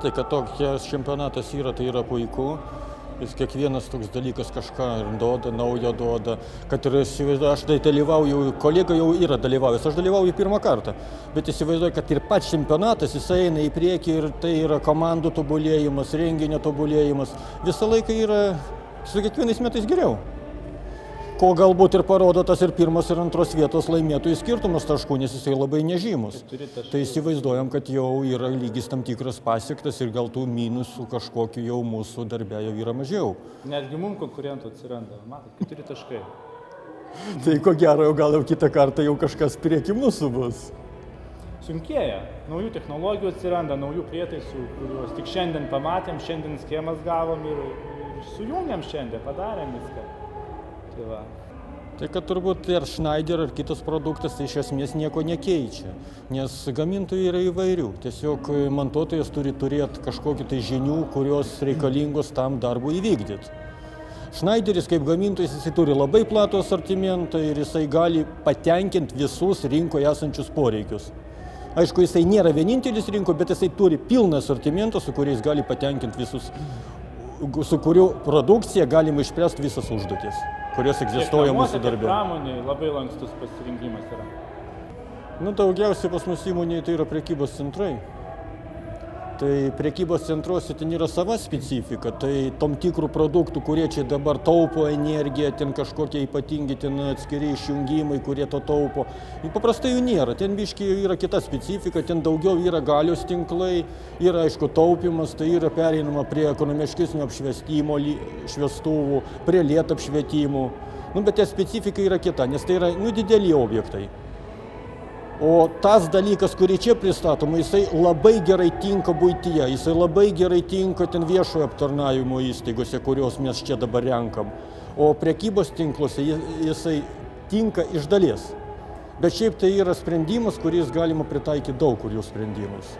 tai kad toks čempionatas yra, tai yra puiku. Jis kiekvienas toks dalykas kažką duoda, naujo duoda. Kad ir aš dalyvauju, kolega jau yra dalyvavęs, aš dalyvauju pirmą kartą. Bet įsivaizduoju, kad ir pats čempionatas, jis eina į priekį ir tai yra komandų tobulėjimas, renginio tobulėjimas. Visą laiką yra su kiekvienais metais geriau. Ko galbūt ir parodo tas ir pirmas ir antros vietos laimėtojų skirtumas taškų, nes jisai labai nežymus. Tai įsivaizduojam, kad jau yra lygis tam tikras pasiektas ir gal tų minusų kažkokių jau mūsų darbe jau yra mažiau. Netgi mums konkurentų atsiranda, matot, 4 taškai. Tai ko gero, gal jau kitą kartą jau kažkas prieki mūsų bus. Sunkėja, naujų technologijų atsiranda, naujų prietaisų, kuriuos tik šiandien pamatėm, šiandien schemas gavom ir sujungiam šiandien, padarėm viską. Tai kad turbūt ir Schneider ar kitas produktas tai iš esmės nieko nekeičia, nes gamintojų yra įvairių. Tiesiog montuotojas turi turėti kažkokių tai žinių, kurios reikalingos tam darbui įvykdyti. Schneideris kaip gamintojas jisai turi labai platų asortimentą ir jisai gali patenkinti visus rinkoje esančius poreikius. Aišku, jisai nėra vienintelis rinkoje, bet jisai turi pilną asortimentą, su kuriais gali patenkinti visus, su kurių produkcija galima išspręsti visas užduotis, kurios egzistuoja mūsų darbe. Pramonėje labai lankstus pasirinkimas yra. Daugiausiai pas mus įmonėje tai yra prekybos centrai. Tai prekybos centruose ten yra sava specifika, tai tom tikrų produktų, kurie čia dabar taupo energiją, ten kažkokie ypatingi ten atskiri išjungimai, kurie to taupo. Paprastai jų nėra, ten biškai yra kita specifika, ten daugiau yra galios tinklai, yra aišku taupimas, tai yra pereinama prie ekonomiškesnio apšviestimo šviestuvų, prie lėtų apšvietimų. Bet ta specifika yra kita, nes tai yra dideli objektai. O tas dalykas, kurį čia pristatoma, jisai labai gerai tinka buityje, jisai labai gerai tinka ten viešojo aptarnavimo įstaigose, kurios mes čia dabar renkam. O prekybos tinkluose jisai tinka iš dalies. Bet šiaip tai yra sprendimas, kuris galima pritaikyti daug kur jų sprendimus.